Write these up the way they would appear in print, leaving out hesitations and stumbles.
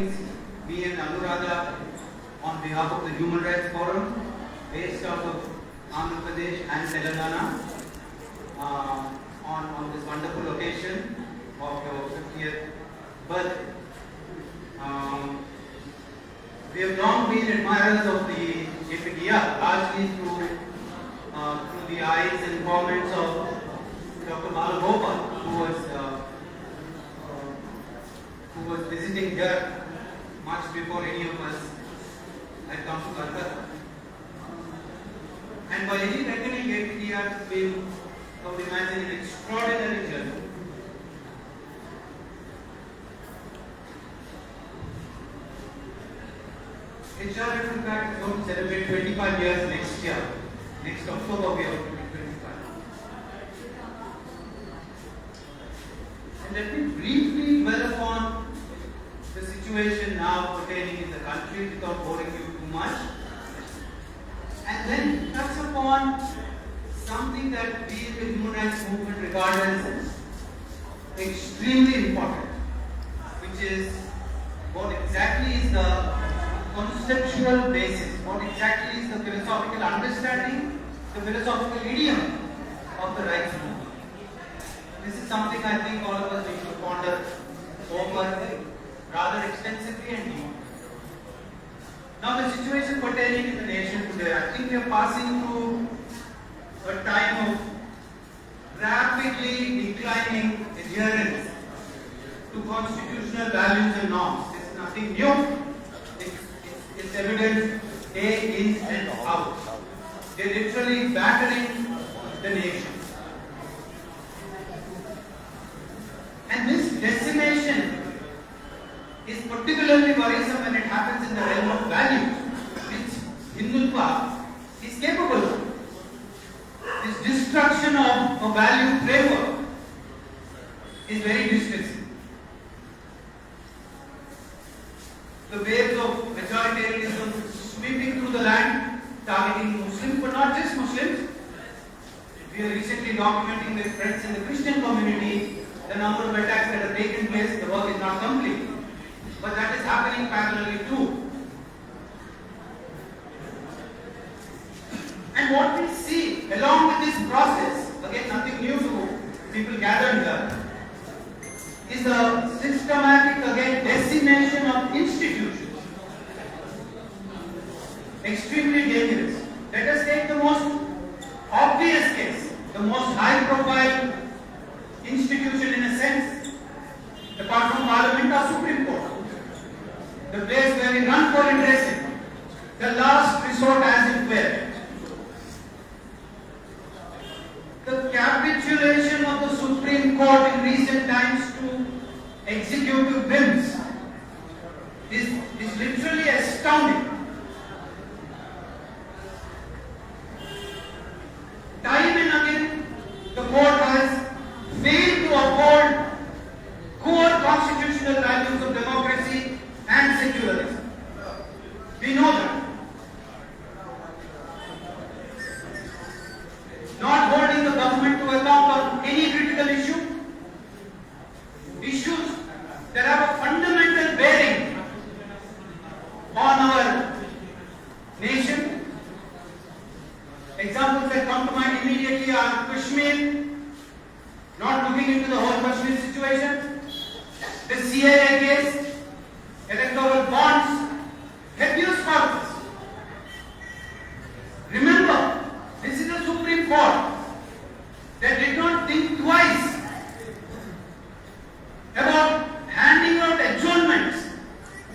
meetings, me and Anuradha, on behalf of the Human Rights Forum, based out of Andhra Pradesh and Telangana, on this wonderful occasion of your 50th birthday. We have long been admirers of the APDR, largely through the eyes and comments of Dr. Balagopal, who was visiting here much before any of us had come to Calcutta. And by any reckoning, APDR has been, I would imagine, an extraordinary journey. HRF, in fact, is going to celebrate 25 years next year. Next October, we are going to be 25. And let me briefly dwell upon the situation now pertaining in the country without boring you too much. And then touch upon something that we in the human rights movement regard as extremely important, which is what exactly is the conceptual basis, what exactly is the philosophical understanding, the philosophical idiom of the rights movement. This is something I think all of us need to ponder over rather extensively and deeply. Now, the situation pertaining in the nation today, I think we are passing through a time of rapidly declining adherence to constitutional values and norms. It's nothing new. It's evident day in and out. They're literally battering the nation. And this decimation is particularly worrisome when it happens in the realm of values, which Hindutva is capable of. This destruction of a value framework is very distressing. The waves of majoritarianism sweeping through the land, targeting Muslims, but not just Muslims. We are recently documenting with friends in the Christian community the number of attacks that have taken place. The work is not complete, but that is happening parallelly too. And what we see along with this process, again nothing new to people gathered here, is the systematic again decimation of institutions. Extremely dangerous. Let us take the most obvious case, the most high profile institution in a sense, apart from Parliament or Supreme Court. The place where we run for redressal, the last resort as it were. The capitulation of the Supreme Court in recent times to executive whims is literally astounding. Time and again, the court has failed to uphold core constitutional values of democracy and secularism. We know that. Not holding the government to account on any critical issues that have a fundamental bearing on our nation. Examples that come to mind immediately are Kashmir, not looking into the whole Kashmir situation, the CIA case, electoral bonds, habeas corpus. Remember, this is the Supreme Court that did not think twice about handing out adjournments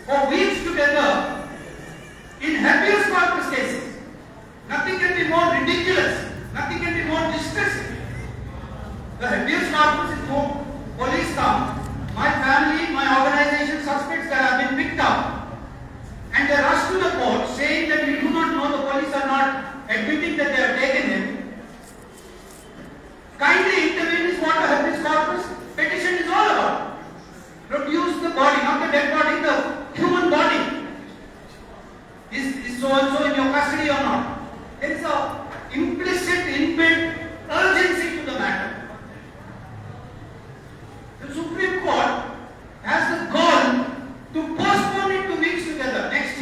for weeks together in habeas corpus cases. Nothing can be more ridiculous, nothing can be more distressing.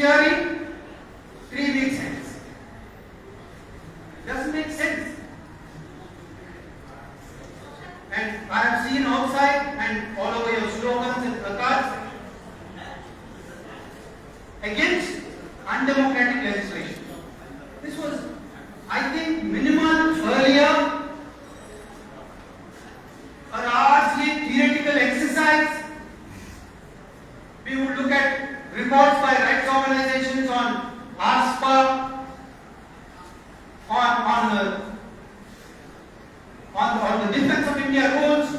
hearing, 3 weeks hence. Doesn't make sense. And I have seen outside and all over your slogans and placards against undemocratic legislation. This was, I think, minimal earlier, a largely theoretical exercise. We would look at reports by rights organizations on ASPA, on the Defense of India rules,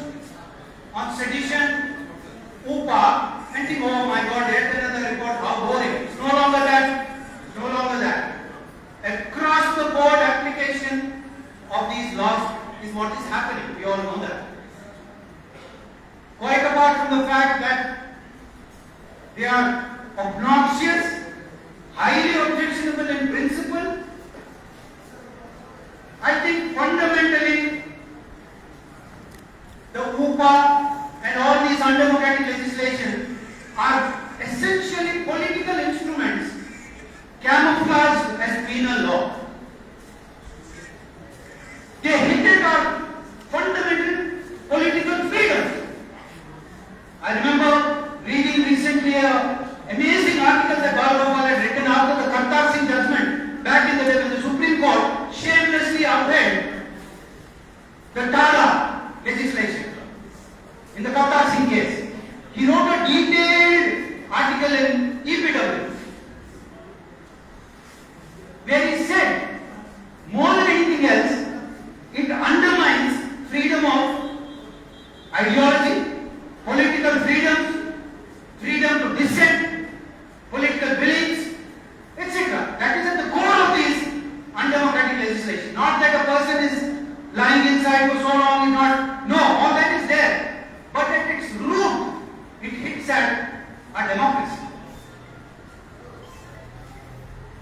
on sedition, UPA, and think, oh my God, yet another report, how boring. It's no longer that. It's no longer that. Across the board application of these laws is what is happening. We all know that. Quite apart from the fact that they are obnoxious, highly objectionable in principle, I think fundamentally the UPA and all these undemocratic legislation are essentially political instruments camouflaged as penal law. They hinted at fundamental political freedom. I remember reading recently an amazing article that Balgopal had written after the Kartar Singh judgment back in the day when the Supreme Court shamelessly upheld the Tara legislation in the Kartar Singh case. He wrote a detailed article in APDR where he said, more than anything else, it undermines freedom of ideology, political freedom, freedom to dissent, political beliefs, etc. That is at the core of this undemocratic legislation. Not that a person is lying inside for so long, is not. No, all that is there. But at its root, it hits at a democracy.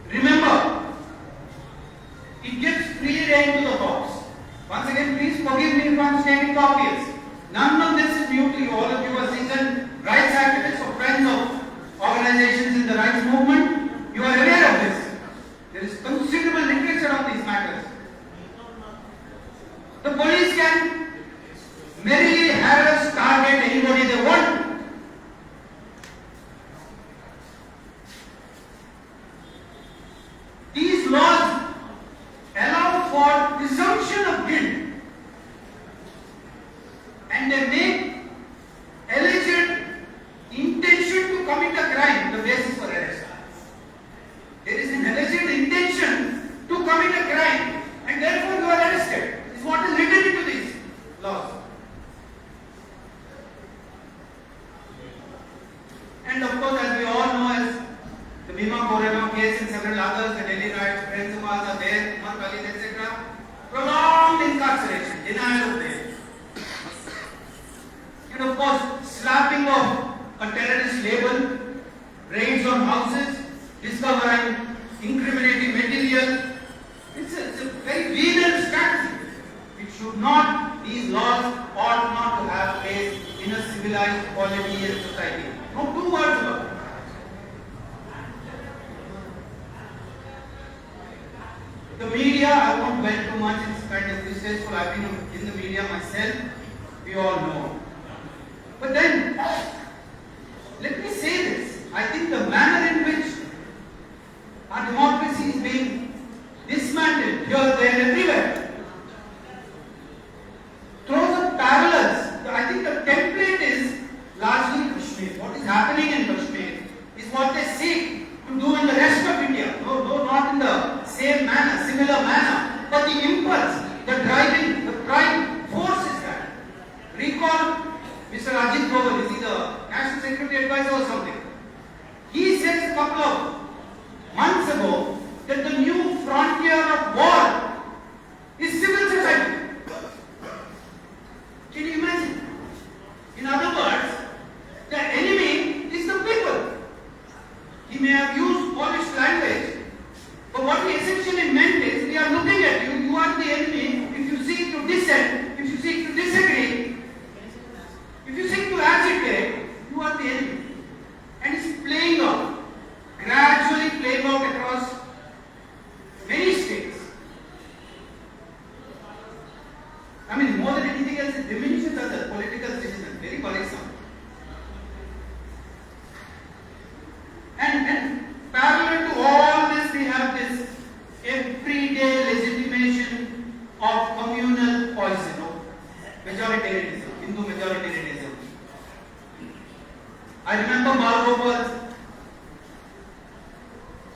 Remember, it gives free rein to the thoughts. Once again, please forgive me if I am stating the obvious. None of this is new to you. All of you are seasoned rights activists or friends of organizations in the rights movement. You are aware of this. There is considerable literature on these matters. The police can merely harass, target anybody they want. These laws allow for presumption of guilt, and they make alleged intention to commit a crime the basis for arrest. There is an alleged intention to commit a crime, and therefore you are arrested. This is what is written into these laws. And of course, as we all know, as the Bhima Koregaon case and several others, the Delhi riots, friends of ours are there, Umar Khalid, etc. Prolonged incarceration, denial of bail. And of course, slapping of a terrorist label, raids on houses, discovering incriminating material. It's a very venal strategy. It should not, these laws ought not to have place in a civilized polity and society. No two words about it. The media, I won't dwell too much, it's kind of distasteful. I've been in the media myself, we all know. But then, let me say this. I think the manner in which our democracy is being dismantled here, there, everywhere throws up parallels. I think the template is largely Kashmir. What is happening in Kashmir is what they seek to do in the rest of India. Though not in the same manner, similar manner, but the impulse, the driving, the prime force is that. Recall Mr. Ajit Doval, is he the National Security Advisor or something? He says a couple of months ago that the new frontier of war is civil society. Can you imagine? In other words, the enemy is the people. He may have used polished language, but what he essentially meant is, we are looking at you, you are the enemy. If you seek to dissent, if you seek to disagree, if you seek to agitate, you are the enemy. And it's playing out gradually.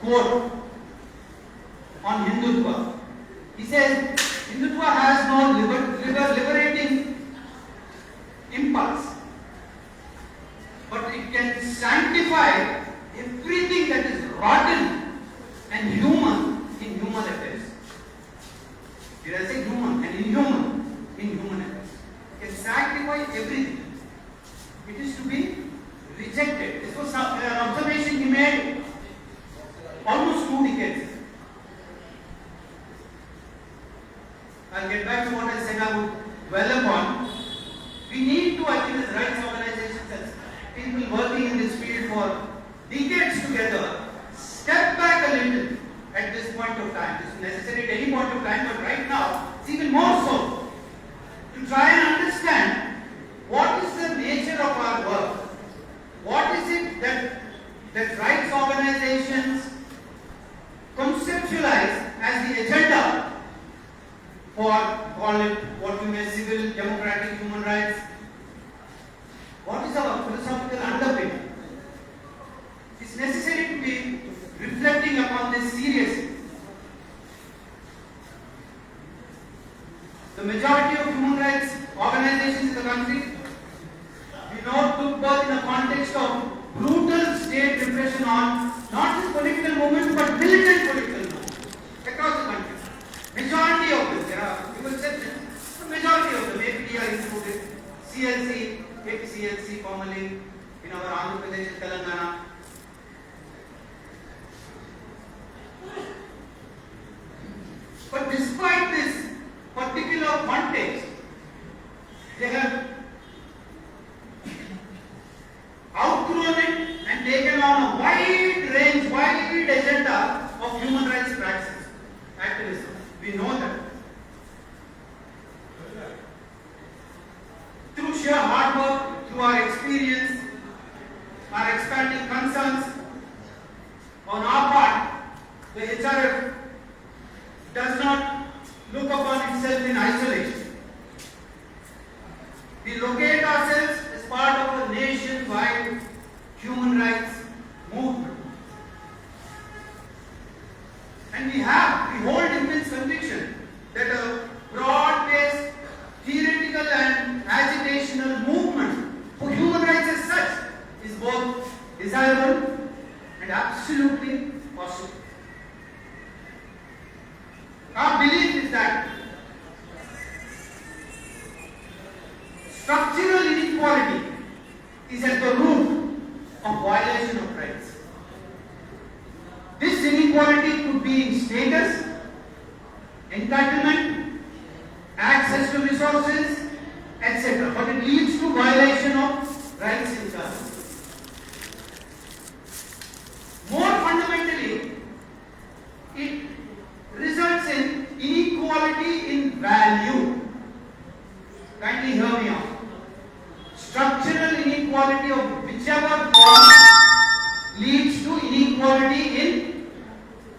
quote on Hindutva. He says, Hindutva has no liberating impulse, but it can sanctify everything that is rotten and human in human affairs. Did I say human and inhuman in human affairs? It can sanctify everything. It is to be rejected. This was an observation he made almost 2 decades ago. I'll get back to what I said I would dwell upon. We need to achieve as rights organizations as people working in this field for decades together, step back a little at this point of time. This is necessary at any point of time, but right now it's even more so to try and understand what is the nature of our work. What is it that rights organizations conceptualize as the agenda for, call it what we may civil, democratic, human rights? What is our philosophical underpinning? It's necessary to be reflecting upon this seriously. The majority of human rights organizations in the country, we know, took birth in a context of brutal state repression on not just political movements but militant political movements across the country. Majority of them, there are few exceptions, the majority of them, APDR included, CLC, APCLC formerly in our Andhra Pradesh and Telangana. But despite this particular context, they have outgrown it and taken on a wide range, wide agenda of human rights practices, activism. We know that. Through sheer hard work, through our experience, our expanding concerns, on our part, the HRF does not look upon itself in isolation. We locate ourselves as part of a nationwide human rights movement. And we hold immense conviction that a broad-based theoretical and agitational movement for human rights as such is both desirable and absolutely possible. Our belief is that structural inequality is at the root of violation of rights. This inequality could be in status, entitlement, access to resources, etc. But it leads to violation of rights in turn. More fundamentally, it results in inequality in value. Kindly hear me out. Structural inequality of whichever form leads to inequality in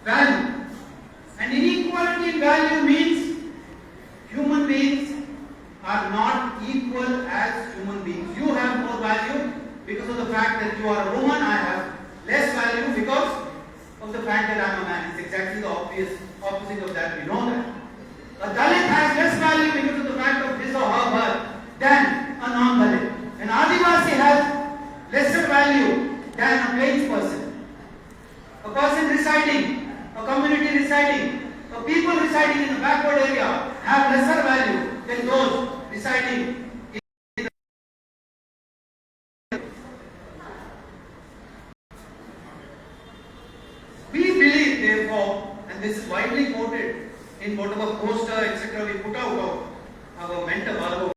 value. And inequality in value means human beings are not equal as human beings. You have more value because of the fact that you are a woman. I have less value because of the fact that I am a man. It's exactly the obvious opposite of that. We know that. A Dalit has less value because of the fact of his or her birth than a non-Dalit. An Adivasi has lesser value than a plains person. A person residing, a community residing, a people residing in a backward area have lesser value than those residing in We believe, therefore, and this is widely quoted in whatever poster, etc., we put out of our mentor,